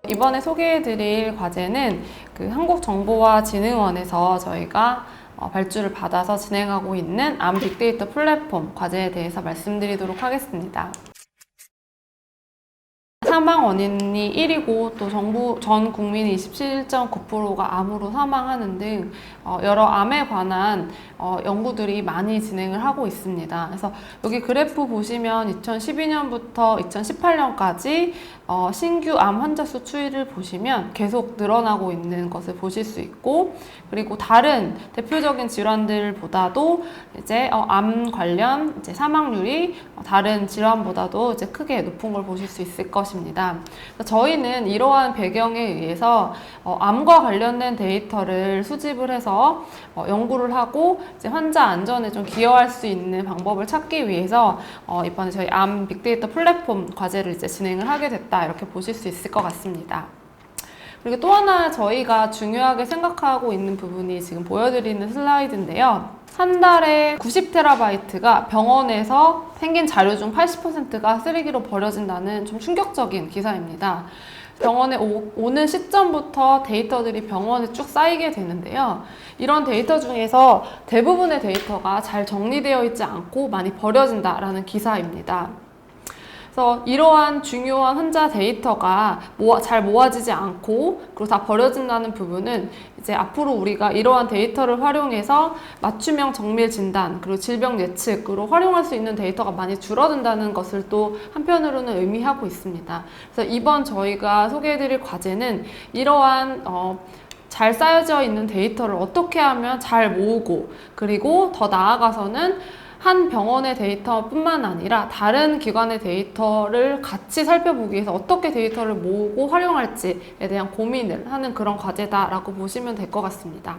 이번에 소개해드릴 과제는 그 한국정보화진흥원에서 저희가 발주를 받아서 진행하고 있는 암 빅데이터 플랫폼 과제에 대해서 말씀드리도록 하겠습니다. 사망 원인이 1위고 또 전 국민의 27.9%가 암으로 사망하는 등 여러 암에 관한 연구들이 많이 진행을 하고 있습니다. 그래서 여기 그래프 보시면 2012년부터 2018년까지 신규 암 환자 수 추이를 보시면 계속 늘어나고 있는 것을 보실 수 있고, 그리고 다른 대표적인 질환들보다도 이제 암 관련 이제 사망률이 다른 질환보다도 이제 크게 높은 걸 보실 수 있을 것입니다. 저희는 이러한 배경에 의해서 암과 관련된 데이터를 수집을 해서 연구를 하고 이제 환자 안전에 좀 기여할 수 있는 방법을 찾기 위해서 이번에 저희 암 빅데이터 플랫폼 과제를 이제 진행을 하게 됐다, 이렇게 보실 수 있을 것 같습니다. 그리고 또 하나 저희가 중요하게 생각하고 있는 부분이 지금 보여드리는 슬라이드인데요. 한 달에 90TB가 병원에서 생긴 자료 중 80%가 쓰레기로 버려진다는 좀 충격적인 기사입니다. 병원에 오는 시점부터 데이터들이 병원에 쭉 쌓이게 되는데요. 이런 데이터 중에서 대부분의 데이터가 잘 정리되어 있지 않고 많이 버려진다라는 기사입니다. 그래서 이러한 중요한 환자 데이터가 잘 모아지지 않고 그리고 다 버려진다는 부분은 이제 앞으로 우리가 이러한 데이터를 활용해서 맞춤형 정밀 진단 그리고 질병 예측으로 활용할 수 있는 데이터가 많이 줄어든다는 것을 또 한편으로는 의미하고 있습니다. 그래서 이번 저희가 소개해드릴 과제는 이러한 잘 쌓여져 있는 데이터를 어떻게 하면 잘 모으고, 그리고 더 나아가서는 한 병원의 데이터뿐만 아니라 다른 기관의 데이터를 같이 살펴보기 위해서 어떻게 데이터를 모으고 활용할지에 대한 고민을 하는 그런 과제다라고 보시면 될 것 같습니다.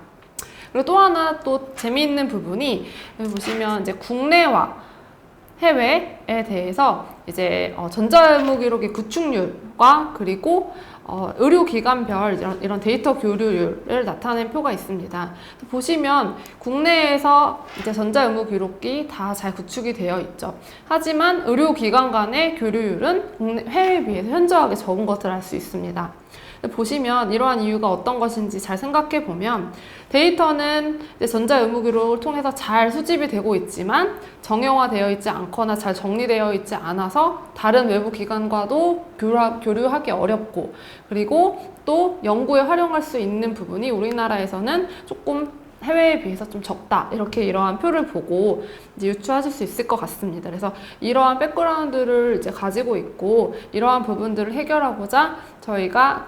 그리고 또 하나 또 재미있는 부분이, 여기 보시면 이제 국내와 해외에 대해서 이제 전자의무 기록의 구축률과 그리고 의료기관별 이런 데이터 교류율을 나타낸 표가 있습니다. 보시면 국내에서 이제 전자의무 기록이 다 잘 구축이 되어 있죠. 하지만 의료기관 간의 교류율은 해외에 비해서 현저하게 적은 것을 알 수 있습니다. 보시면 이러한 이유가 어떤 것인지 잘 생각해 보면, 데이터는 이제 전자의무 기록을 통해서 잘 수집이 되고 있지만 정형화되어 있지 않거나 잘 정리되어 있지 않아서 다른 외부 기관과도 교류하기 어렵고, 그리고 또 연구에 활용할 수 있는 부분이 우리나라에서는 조금 해외에 비해서 좀 적다, 이렇게 이러한 표를 보고 이제 유추하실 수 있을 것 같습니다. 그래서 이러한 백그라운드를 이제 가지고 있고, 이러한 부분들을 해결하고자 저희가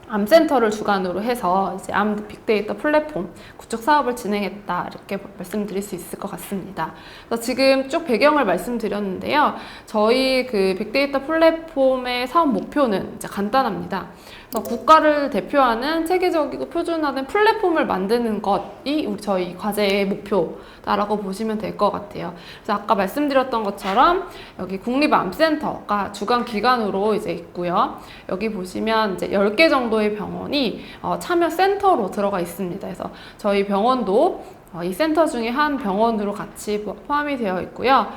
암센터를 주관으로 해서 이제 암 빅데이터 플랫폼 구축 사업을 진행했다, 이렇게 말씀드릴 수 있을 것 같습니다. 그래서 지금 쭉 배경을 말씀드렸는데요. 저희 빅데이터 플랫폼의 사업 목표는 이제 간단합니다. 그래서 국가를 대표하는 체계적이고 표준화된 플랫폼을 만드는 것이 저희 과제의 목표다라고 보시면 될 것 같아요. 그래서 아까 말씀드렸던 것처럼 여기 국립암센터가 주관 기관으로 이제 있고요. 여기 보시면 이제 10개 정도의 병원이 참여 센터로 들어가 있습니다. 그래서 저희 병원도 이 센터 중에 한 병원으로 같이 포함이 되어 있고요.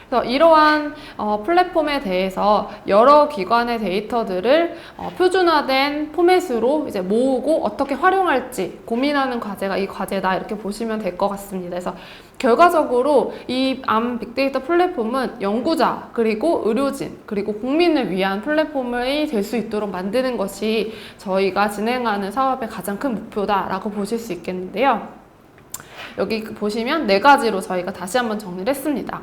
그래서 이러한 플랫폼에 대해서 여러 기관의 데이터들을 표준화된 포맷으로 이제 모으고 어떻게 활용할지 고민하는 과제가 이 과제다, 이렇게 보시면 될 것 같습니다. 그래서 결과적으로 이 암 빅데이터 플랫폼은 연구자, 그리고 의료진, 그리고 국민을 위한 플랫폼이 될 수 있도록 만드는 것이 저희가 진행하는 사업의 가장 큰 목표다라고 보실 수 있겠는데요. 여기 보시면 4가지로 저희가 다시 한번 정리를 했습니다.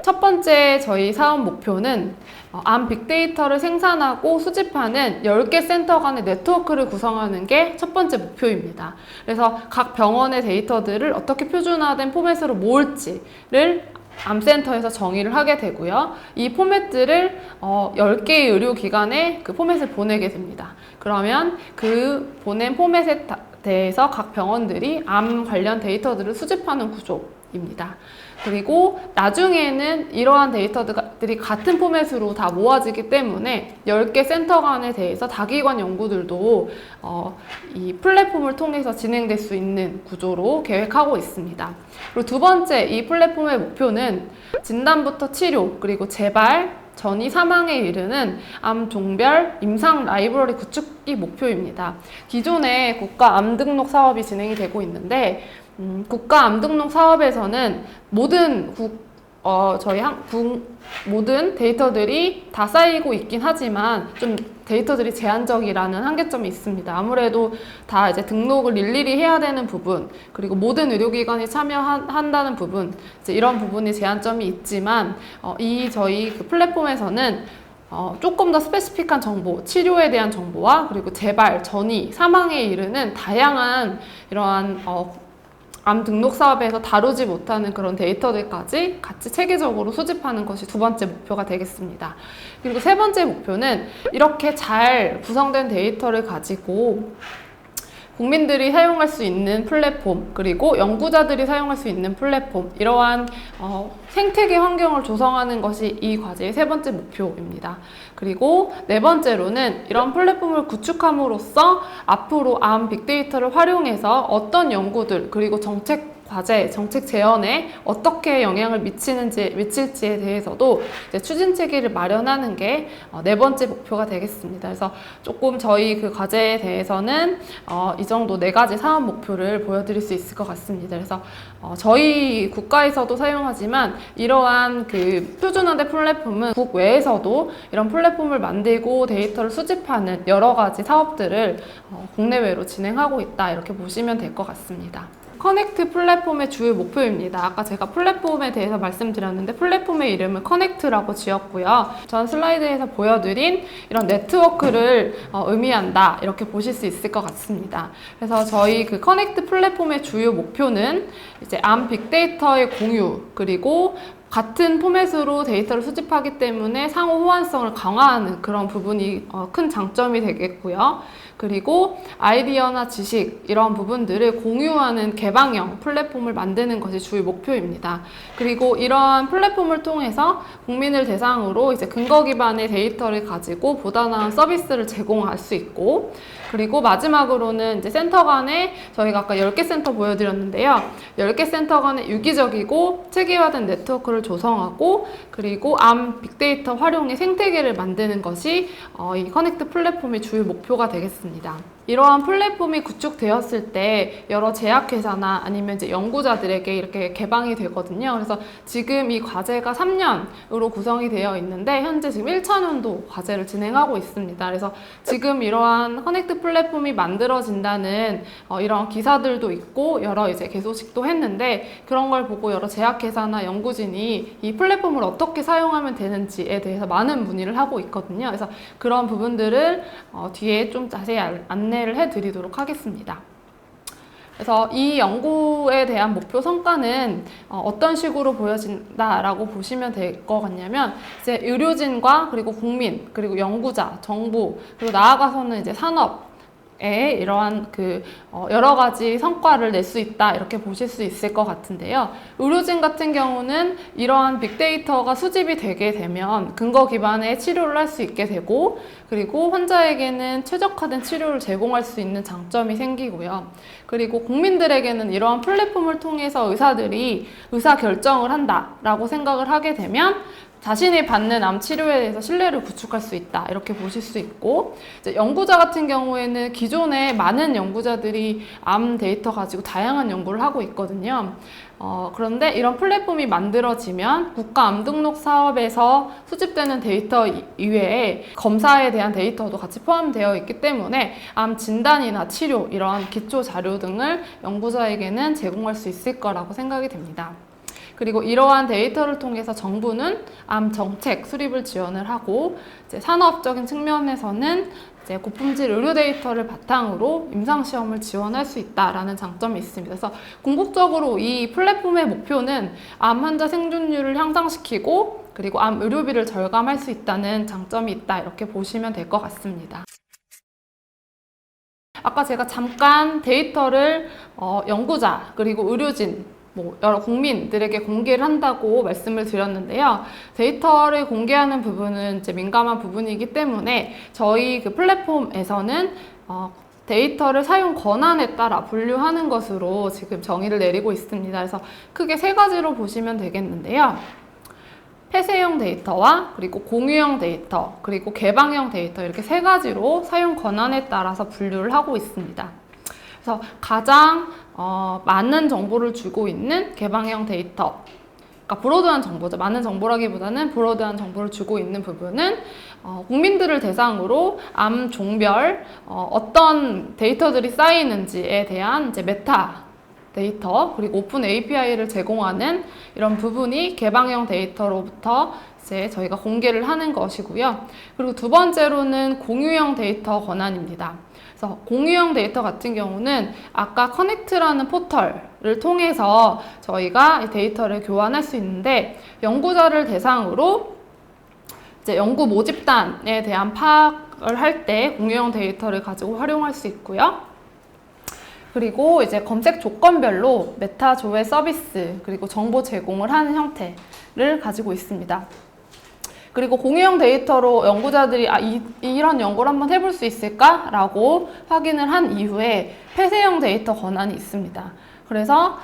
첫 번째 저희 사업 목표는 암 빅데이터를 생산하고 수집하는 10개 센터 간의 네트워크를 구성하는 게 첫 번째 목표입니다. 그래서 각 병원의 데이터들을 어떻게 표준화된 포맷으로 모을지를 암센터에서 정의를 하게 되고요. 이 포맷들을 10개의 의료기관에 그 포맷을 보내게 됩니다. 그러면 그 보낸 포맷에 대해서 각 병원들이 암 관련 데이터들을 수집하는 구조입니다. 그리고 나중에는 이러한 데이터들이 같은 포맷으로 다 모아지기 때문에 10개 센터 간에 대해서 다기관 연구들도 이 플랫폼을 통해서 진행될 수 있는 구조로 계획하고 있습니다. 그리고 두 번째, 이 플랫폼의 목표는 진단부터 치료, 그리고 재발, 전이 사망에 이르는 암 종별 임상 라이브러리 구축이 목표입니다. 기존에 국가 암 등록 사업이 진행이 되고 있는데 국가 암 등록 사업에서는 모든 저희 모든 데이터들이 다 쌓이고 있긴 하지만 좀 데이터들이 제한적이라는 한계점이 있습니다. 아무래도 다 이제 등록을 일일이 해야 되는 부분, 그리고 모든 의료기관이 참여한다는 부분, 이제 이런 부분이 제한점이 있지만, 저희 그 플랫폼에서는 조금 더 스페시픽한 정보, 치료에 대한 정보와 그리고 재발, 전이, 사망에 이르는 다양한 이러한 암 등록 사업에서 다루지 못하는 그런 데이터들까지 같이 체계적으로 수집하는 것이 두 번째 목표가 되겠습니다. 그리고 세 번째 목표는 이렇게 잘 구성된 데이터를 가지고 국민들이 사용할 수 있는 플랫폼, 그리고 연구자들이 사용할 수 있는 플랫폼, 이러한 생태계 환경을 조성하는 것이 이 과제의 세 번째 목표입니다. 그리고 네 번째로는 이런 플랫폼을 구축함으로써 앞으로 암 빅데이터를 활용해서 어떤 연구들, 그리고 정책 과제, 정책 제언에 어떻게 영향을 미칠지에 대해서도 이제 추진 체계를 마련하는 게 네 번째 목표가 되겠습니다. 그래서 조금 저희 그 과제에 대해서는 이 정도 네 가지 사업 목표를 보여드릴 수 있을 것 같습니다. 그래서 저희 국가에서도 사용하지만 이러한 그 표준화된 플랫폼은 국외에서도 이런 플랫폼을 만들고 데이터를 수집하는 여러 가지 사업들을 국내외로 진행하고 있다, 이렇게 보시면 될 것 같습니다. 커넥트 플랫폼의 주요 목표입니다. 아까 제가 플랫폼에 대해서 말씀드렸는데 플랫폼의 이름은 커넥트라고 지었고요. 전 슬라이드에서 보여드린 이런 네트워크를 의미한다, 이렇게 보실 수 있을 것 같습니다. 그래서 저희 그 커넥트 플랫폼의 주요 목표는 이제 암 빅데이터의 공유, 그리고 같은 포맷으로 데이터를 수집하기 때문에 상호 호환성을 강화하는 그런 부분이 큰 장점이 되겠고요. 그리고 아이디어나 지식, 이런 부분들을 공유하는 개방형 플랫폼을 만드는 것이 주요 목표입니다. 그리고 이러한 플랫폼을 통해서 국민을 대상으로 이제 근거 기반의 데이터를 가지고 보다 나은 서비스를 제공할 수 있고, 그리고 마지막으로는 이제 센터 간에 저희가 아까 10개 센터 보여드렸는데요. 10개 센터 간에 유기적이고 체계화된 네트워크를 조성하고, 그리고 암 빅데이터 활용의 생태계를 만드는 것이 이 커넥트 플랫폼의 주요 목표가 되겠습니다. 이러한 플랫폼이 구축되었을 때 여러 제약회사나 아니면 이제 연구자들에게 이렇게 개방이 되거든요. 그래서 지금 이 과제가 3년으로 구성이 되어 있는데 현재 지금 1차년도 과제를 진행하고 있습니다. 그래서 지금 이러한 커넥트 플랫폼이 만들어진다는 이런 기사들도 있고 여러 이제 개소식도 했는데, 그런 걸 보고 여러 제약회사나 연구진이 이 플랫폼을 어떻게 사용하면 되는지에 대해서 많은 문의를 하고 있거든요. 그래서 그런 부분들을 뒤에 좀 자세히 안내를 해드리도록 하겠습니다. 그래서 이 연구에 대한 목표 성과는 어떤 식으로 보여진다라고 보시면 될 것 같냐면, 이제 의료진과 그리고 국민, 그리고 연구자, 정부, 그리고 나아가서는 이제 산업, 이러한 여러 가지 성과를 낼 수 있다, 이렇게 보실 수 있을 것 같은데요. 의료진 같은 경우는 이러한 빅데이터가 수집이 되게 되면 근거 기반의 치료를 할 수 있게 되고, 그리고 환자에게는 최적화된 치료를 제공할 수 있는 장점이 생기고요. 그리고 국민들에게는 이러한 플랫폼을 통해서 의사들이 의사결정을 한다라고 생각을 하게 되면 자신이 받는 암 치료에 대해서 신뢰를 구축할 수 있다, 이렇게 보실 수 있고, 이제 연구자 같은 경우에는 기존에 많은 연구자들이 암 데이터 가지고 다양한 연구를 하고 있거든요. 그런데 이런 플랫폼이 만들어지면 국가 암 등록 사업에서 수집되는 데이터 이외에 검사에 대한 데이터도 같이 포함되어 있기 때문에 암 진단이나 치료, 이러한 기초 자료 등을 연구자에게는 제공할 수 있을 거라고 생각이 됩니다. 그리고 이러한 데이터를 통해서 정부는 암 정책 수립을 지원을 하고, 이제 산업적인 측면에서는 이제 고품질 의료 데이터를 바탕으로 임상시험을 지원할 수 있다라는 장점이 있습니다. 그래서 궁극적으로 이 플랫폼의 목표는 암 환자 생존율을 향상시키고, 그리고 암 의료비를 절감할 수 있다는 장점이 있다, 이렇게 보시면 될 것 같습니다. 아까 제가 잠깐 데이터를 연구자, 그리고 의료진, 여러 국민들에게 공개를 한다고 말씀을 드렸는데요. 데이터를 공개하는 부분은 이제 민감한 부분이기 때문에 저희 그 플랫폼에서는 데이터를 사용 권한에 따라 분류하는 것으로 지금 정의를 내리고 있습니다. 그래서 크게 세 가지로 보시면 되겠는데요. 폐쇄형 데이터와 그리고 공유형 데이터, 그리고 개방형 데이터 이렇게 세 가지로 사용 권한에 따라서 분류를 하고 있습니다. 그래서 가장 많은 정보를 주고 있는 개방형 데이터, 그러니까 브로드한 정보죠. 많은 정보라기보다는 브로드한 정보를 주고 있는 부분은 국민들을 대상으로 암 종별 어떤 데이터들이 쌓이는지에 대한 이제 메타 데이터, 그리고 오픈 API를 제공하는 이런 부분이 개방형 데이터로부터 이제 저희가 공개를 하는 것이고요. 그리고 두 번째로는 공유형 데이터 권한입니다. 그래서 공유형 데이터 같은 경우는 아까 커넥트라는 포털을 통해서 저희가 이 데이터를 교환할 수 있는데, 연구자를 대상으로 이제 연구 모집단에 대한 파악을 할 때 공유형 데이터를 가지고 활용할 수 있고요. 그리고 이제 검색 조건별로 메타 조회 서비스, 그리고 정보 제공을 하는 형태를 가지고 있습니다. 그리고 공유형 데이터로 연구자들이 이런 연구를 한번 해볼 수 있을까라고 확인을 한 이후에 폐쇄형 데이터 권한이 있습니다. 그래서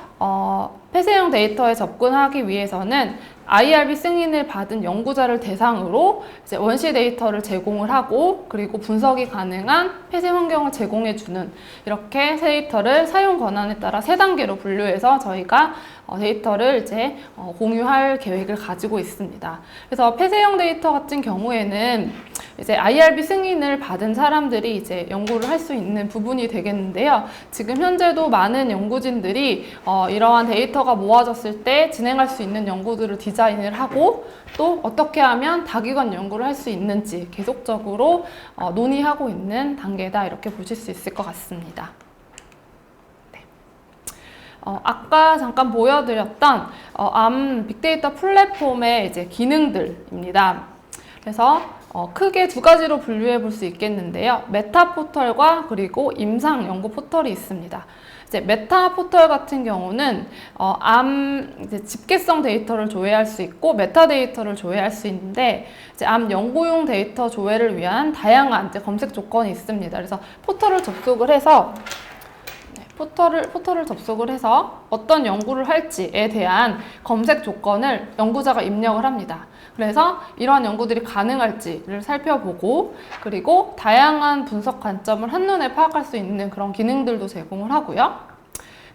폐쇄형 데이터에 접근하기 위해서는 IRB 승인을 받은 연구자를 대상으로 이제 원시 데이터를 제공을 하고, 그리고 분석이 가능한 폐쇄 환경을 제공해주는, 이렇게 데이터를 사용 권한에 따라 세 단계로 분류해서 저희가 데이터를 이제 공유할 계획을 가지고 있습니다. 그래서 폐쇄형 데이터 같은 경우에는 이제 IRB 승인을 받은 사람들이 이제 연구를 할 수 있는 부분이 되겠는데요. 지금 현재도 많은 연구진들이 이러한 데이터가 모아졌을 때 진행할 수 있는 연구들을 디자인을 하고, 또 어떻게 하면 다기관 연구를 할 수 있는지 계속적으로 논의하고 있는 단계다, 이렇게 보실 수 있을 것 같습니다. 아까 잠깐 보여드렸던 암 빅데이터 플랫폼의 이제 기능들입니다. 그래서 크게 두 가지로 분류해 볼 수 있겠는데요. 메타 포털과 그리고 임상 연구 포털이 있습니다. 이제 메타 포털 같은 경우는 이제 집계성 데이터를 조회할 수 있고 메타 데이터를 조회할 수 있는데, 이제 암 연구용 데이터 조회를 위한 다양한 이제 검색 조건이 있습니다. 그래서 포털을 접속을 해서 어떤 연구를 할지에 대한 검색 조건을 연구자가 입력을 합니다. 그래서 이러한 연구들이 가능할지를 살펴보고, 그리고 다양한 분석 관점을 한눈에 파악할 수 있는 그런 기능들도 제공을 하고요.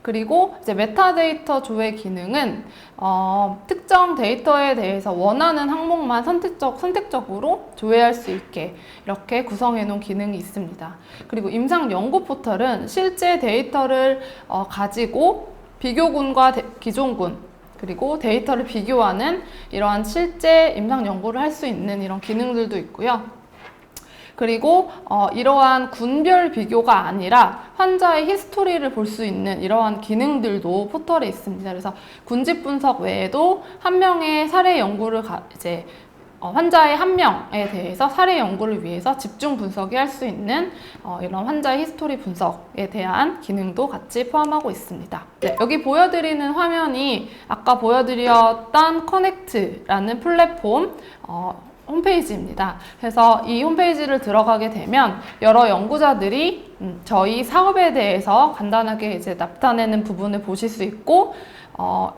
그리고 이제 메타데이터 조회 기능은 특정 데이터에 대해서 원하는 항목만 선택적으로 조회할 수 있게 이렇게 구성해 놓은 기능이 있습니다. 그리고 임상 연구 포털은 실제 데이터를 가지고 비교군과 기존군, 그리고 데이터를 비교하는 이러한 실제 임상 연구를 할 수 있는 이런 기능들도 있고요. 그리고 이러한 군별 비교가 아니라 환자의 히스토리를 볼 수 있는 이러한 기능들도 포털에 있습니다. 그래서 군집 분석 외에도 한 명의 사례 연구를 환자의 한 명에 대해서 사례 연구를 위해서 집중 분석이 할 수 있는 이런 환자의 히스토리 분석에 대한 기능도 같이 포함하고 있습니다. 네, 여기 보여드리는 화면이 아까 보여드렸던 커넥트라는 플랫폼 홈페이지입니다. 그래서 이 홈페이지를 들어가게 되면 여러 연구자들이 저희 사업에 대해서 간단하게 이제 나타내는 부분을 보실 수 있고,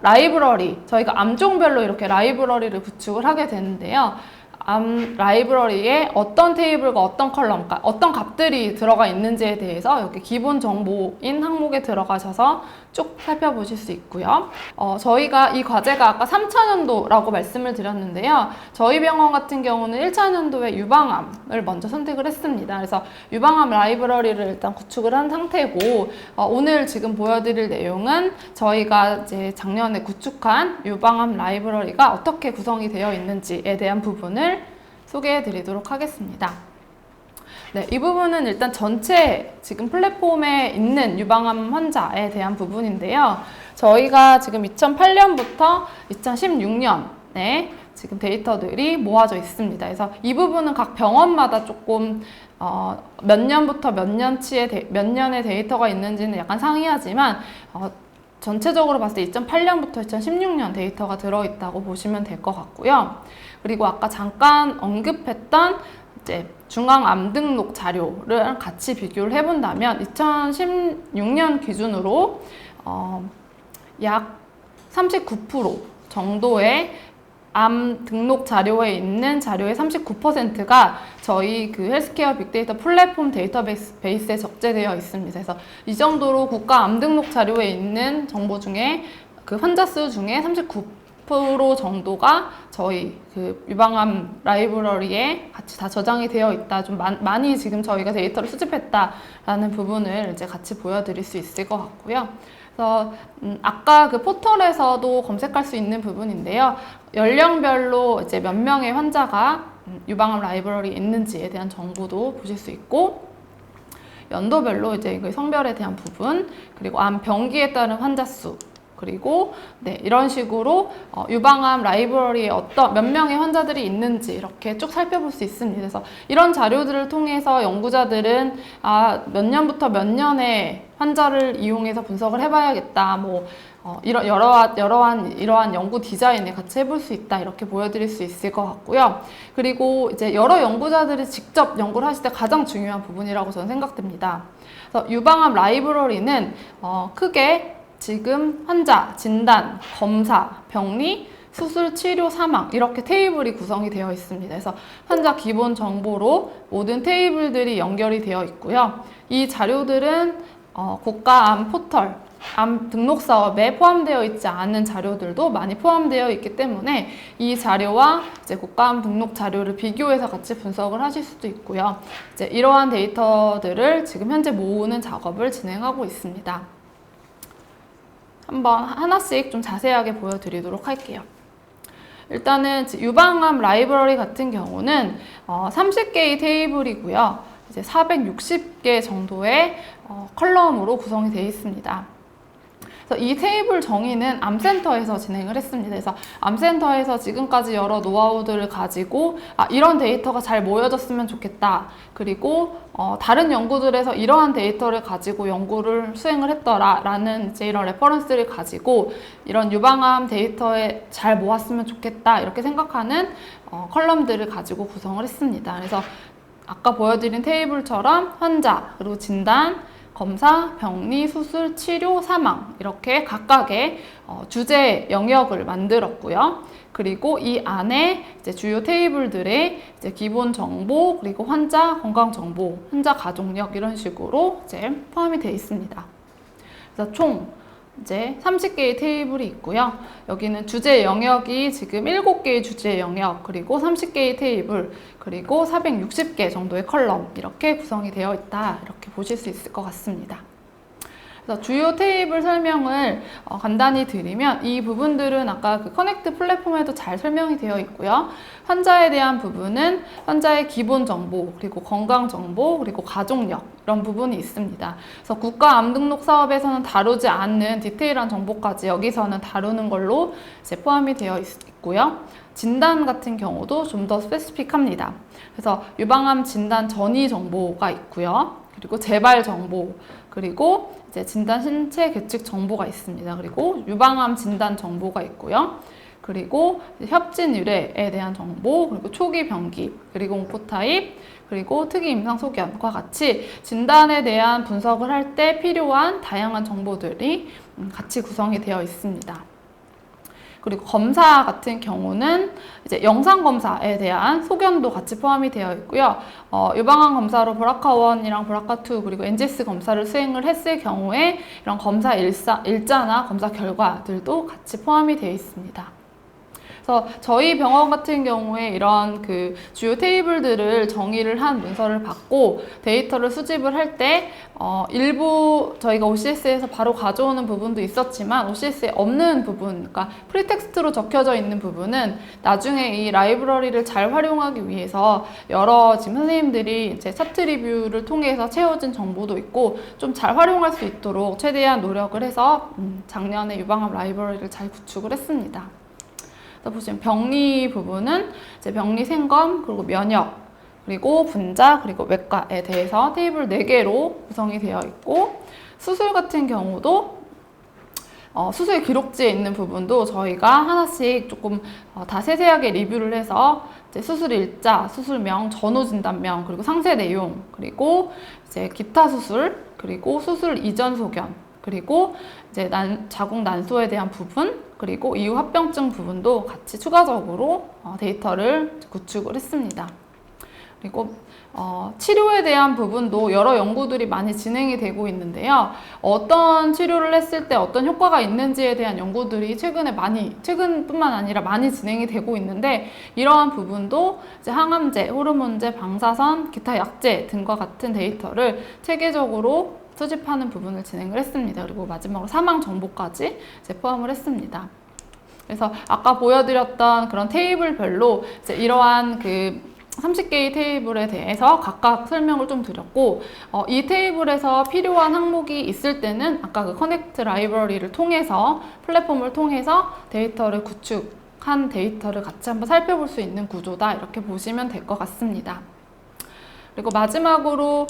라이브러리, 저희가 암종별로 이렇게 라이브러리를 구축을 하게 되는데요. 암 라이브러리에 어떤 테이블과 어떤 컬럼, 어떤 값들이 들어가 있는지에 대해서 이렇게 기본 정보인 항목에 들어가셔서 쭉 살펴보실 수 있고요. 저희가 이 과제가 아까 3차년도라고 말씀을 드렸는데요. 저희 병원 같은 경우는 1차년도에 유방암을 먼저 선택을 했습니다. 그래서 유방암 라이브러리를 일단 구축을 한 상태고, 오늘 지금 보여드릴 내용은 저희가 이제 작년에 구축한 유방암 라이브러리가 어떻게 구성이 되어 있는지에 대한 부분을 소개해 드리도록 하겠습니다. 네, 이 부분은 일단 전체 지금 플랫폼에 있는 유방암 환자에 대한 부분인데요. 저희가 지금 2008년부터 2016년에 지금 데이터들이 모아져 있습니다. 그래서 이 부분은 각 병원마다 조금 몇 년부터 몇 년의 데이터가 있는지는 약간 상이하지만 전체적으로 봤을 때 2008년부터 2016년 데이터가 들어있다고 보시면 될 것 같고요. 그리고 아까 잠깐 언급했던 이제 중앙암 등록 자료를 같이 비교를 해본다면 2016년 기준으로 약 39% 정도의 암 등록 자료에 있는 자료의 39%가 저희 그 헬스케어 빅데이터 플랫폼 데이터베이스에 적재되어 있습니다. 그래서 이 정도로 국가 암 등록 자료에 있는 정보 중에 그 환자 수 중에 39% 정도가 저희 그 유방암 라이브러리에 같이 다 저장이 되어 있다. 좀 많이 지금 저희가 데이터를 수집했다라는 부분을 이제 같이 보여드릴 수 있을 것 같고요. 그래서 아까 그 포털에서도 검색할 수 있는 부분인데요. 연령별로 이제 몇 명의 환자가 유방암 라이브러리에 있는지에 대한 정보도 보실 수 있고, 연도별로 이제 그 성별에 대한 부분, 그리고 암 병기에 따른 환자 수, 그리고 네, 이런 식으로 유방암 라이브러리에 몇 명의 환자들이 있는지 이렇게 쭉 살펴볼 수 있습니다. 그래서 이런 자료들을 통해서 연구자들은 몇 년부터 몇 년에 환자를 이용해서 분석을 해봐야겠다. 뭐 이러한 연구 디자인을 같이 해볼 수 있다. 이렇게 보여드릴 수 있을 것 같고요. 그리고 이제 여러 연구자들이 직접 연구를 하실 때 가장 중요한 부분이라고 저는 생각됩니다. 그래서 유방암 라이브러리는 크게 지금 환자, 진단, 검사, 병리, 수술, 치료, 사망 이렇게 테이블이 구성이 되어 있습니다. 그래서 환자 기본 정보로 모든 테이블들이 연결이 되어 있고요. 이 자료들은 국가암 포털, 암 등록 사업에 포함되어 있지 않은 자료들도 많이 포함되어 있기 때문에 이 자료와 이제 국가암 등록 자료를 비교해서 같이 분석을 하실 수도 있고요. 이제 이러한 데이터들을 지금 현재 모으는 작업을 진행하고 있습니다. 한번 하나씩 좀 자세하게 보여드리도록 할게요. 일단은 유방암 라이브러리 같은 경우는 30개의 테이블이고요. 이제 460개 정도의 컬럼으로 구성이 되어 있습니다. 그래서 이 테이블 정의는 암센터에서 진행을 했습니다. 그래서 암센터에서 지금까지 여러 노하우들을 가지고 이런 데이터가 잘 모여졌으면 좋겠다. 그리고 다른 연구들에서 이러한 데이터를 가지고 연구를 수행을 했더라라는 이제 이런 레퍼런스를 가지고 이런 유방암 데이터에 잘 모았으면 좋겠다. 이렇게 생각하는 컬럼들을 가지고 구성을 했습니다. 그래서 아까 보여드린 테이블처럼 환자, 그리고 진단, 검사, 병리, 수술, 치료, 사망 이렇게 각각의 주제 영역을 만들었고요. 그리고 이 안에 이제 주요 테이블들의 이제 기본 정보, 그리고 환자 건강 정보, 환자 가족력 이런 식으로 이제 포함이 되어 있습니다. 그래서 총 이제 30개의 테이블이 있고요. 여기는 주제 영역이 지금 7개의 주제 영역, 그리고 30개의 테이블, 그리고 460개 정도의 컬럼 이렇게 구성이 되어 있다. 이렇게 보실 수 있을 것 같습니다. 그래서 주요 테이블 설명을 간단히 드리면 이 부분들은 아까 그 커넥트 플랫폼에도 잘 설명이 되어 있고요. 환자에 대한 부분은 환자의 기본 정보, 그리고 건강 정보, 그리고 가족력 이런 부분이 있습니다. 그래서 국가 암 등록 사업에서는 다루지 않는 디테일한 정보까지 여기서는 다루는 걸로 이제 포함이 되어 있고요. 진단 같은 경우도 좀 더 스페시픽합니다. 그래서 유방암 진단 전이 정보가 있고요. 그리고 재발 정보, 그리고 이제 진단 신체 계측 정보가 있습니다. 그리고 유방암 진단 정보가 있고요. 그리고 협진 유래에 대한 정보, 그리고 초기 병기, 그리고 공포 타입, 그리고 특이 임상 소견과 같이 진단에 대한 분석을 할 때 필요한 다양한 정보들이 같이 구성이 되어 있습니다. 그리고 검사 같은 경우는 이제 영상 검사에 대한 소견도 같이 포함이 되어 있고요. 유방암 검사로 브라카1이랑 브라카2 그리고 NGS 검사를 수행을 했을 경우에 이런 검사 일자나 검사 결과들도 같이 포함이 되어 있습니다. 그래서 저희 병원 같은 경우에 이런 그 주요 테이블들을 정의를 한 문서를 받고 데이터를 수집을 할 때 일부 저희가 OCS에서 바로 가져오는 부분도 있었지만 OCS에 없는 부분, 그러니까 프리텍스트로 적혀져 있는 부분은 나중에 이 라이브러리를 잘 활용하기 위해서 여러 지금 선생님들이 이제 차트 리뷰를 통해서 채워진 정보도 있고 좀 잘 활용할 수 있도록 최대한 노력을 해서 작년에 유방암 라이브러리를 잘 구축을 했습니다. 보시면 병리 부분은 이제 병리 생검, 그리고 면역, 그리고 분자, 그리고 외과에 대해서 테이블 4개로 구성이 되어 있고, 수술 같은 경우도 수술 기록지에 있는 부분도 저희가 하나씩 조금 다 세세하게 리뷰를 해서 이제 수술 일자, 수술명, 전후 진단명, 그리고 상세 내용, 그리고 이제 기타 수술, 그리고 수술 이전 소견, 그리고 이제 자궁 난소에 대한 부분, 그리고 이후 합병증 부분도 같이 추가적으로 데이터를 구축을 했습니다. 그리고 치료에 대한 부분도 여러 연구들이 많이 진행이 되고 있는데요. 어떤 치료를 했을 때 어떤 효과가 있는지에 대한 연구들이 최근뿐만 아니라 많이 진행이 되고 있는데, 이러한 부분도 이제 항암제, 호르몬제, 방사선, 기타 약제 등과 같은 데이터를 체계적으로 수집하는 부분을 진행을 했습니다. 그리고 마지막으로 사망 정보까지 이제 포함을 했습니다. 그래서 아까 보여드렸던 그런 테이블별로 이제 이러한 30개의 테이블에 대해서 각각 설명을 좀 드렸고, 이 테이블에서 필요한 항목이 있을 때는 아까 그 커넥트 라이브러리를 통해서, 플랫폼을 통해서 데이터를 구축한 데이터를 같이 한번 살펴볼 수 있는 구조다, 이렇게 보시면 될 것 같습니다. 그리고 마지막으로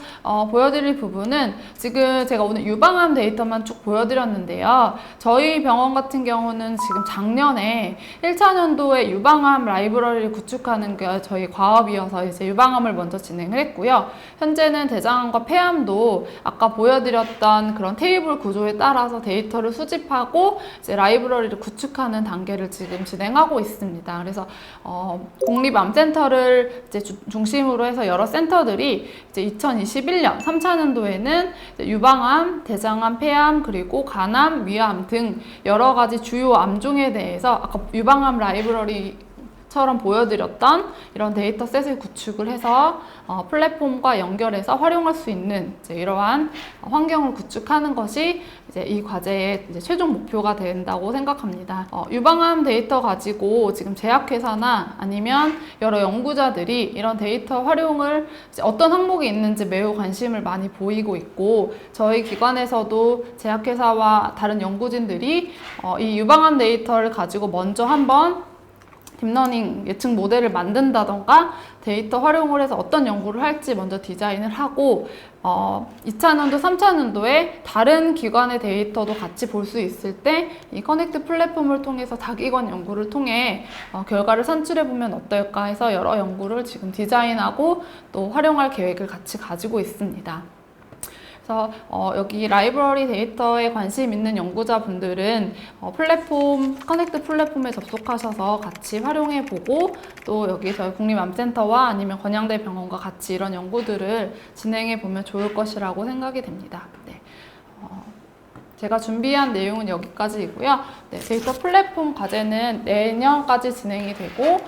보여드릴 부분은, 지금 제가 오늘 유방암 데이터만 쭉 보여드렸는데요. 저희 병원 같은 경우는 지금 작년에 1차년도에 유방암 라이브러리를 구축하는 게 저희 과업이어서 이제 유방암을 먼저 진행을 했고요. 현재는 대장암과 폐암도 아까 보여드렸던 그런 테이블 구조에 따라서 데이터를 수집하고 이제 라이브러리를 구축하는 단계를 지금 진행하고 있습니다. 그래서 국립암센터를 이제 중심으로 해서 여러 센터들이 이제 2021년 3차년도에는 유방암, 대장암, 폐암, 그리고 간암, 위암 등 여러 가지 주요 암종에 대해서 아까 유방암 라이브러리처럼 보여드렸던 이런 데이터셋을 구축을 해서 플랫폼과 연결해서 활용할 수 있는 이제 이러한 환경을 구축하는 것이 이제 이 과제의 이제 최종 목표가 된다고 생각합니다. 유방암 데이터 가지고 지금 제약회사나 아니면 여러 연구자들이 이런 데이터 활용을 이제 어떤 항목이 있는지 매우 관심을 많이 보이고 있고, 저희 기관에서도 제약회사와 다른 연구진들이 이 유방암 데이터를 가지고 먼저 한번 딥러닝 예측 모델을 만든다던가 데이터 활용을 해서 어떤 연구를 할지 먼저 디자인을 하고 2차년도, 3차년도에 다른 기관의 데이터도 같이 볼 수 있을 때 이 커넥트 플랫폼을 통해서 다기관 연구를 통해 결과를 산출해보면 어떨까 해서 여러 연구를 지금 디자인하고 또 활용할 계획을 같이 가지고 있습니다. 그래서 여기 라이브러리 데이터에 관심 있는 연구자분들은 커넥트 플랫폼에 접속하셔서 같이 활용해보고, 또 여기 저희 국립암센터와 아니면 건양대 병원과 같이 이런 연구들을 진행해보면 좋을 것이라고 생각이 됩니다. 네. 제가 준비한 내용은 여기까지이고요. 네, 데이터 플랫폼 과제는 내년까지 진행이 되고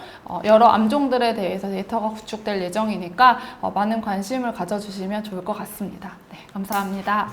여러 암종들에 대해서 데이터가 구축될 예정이니까 많은 관심을 가져주시면 좋을 것 같습니다. 네, 감사합니다.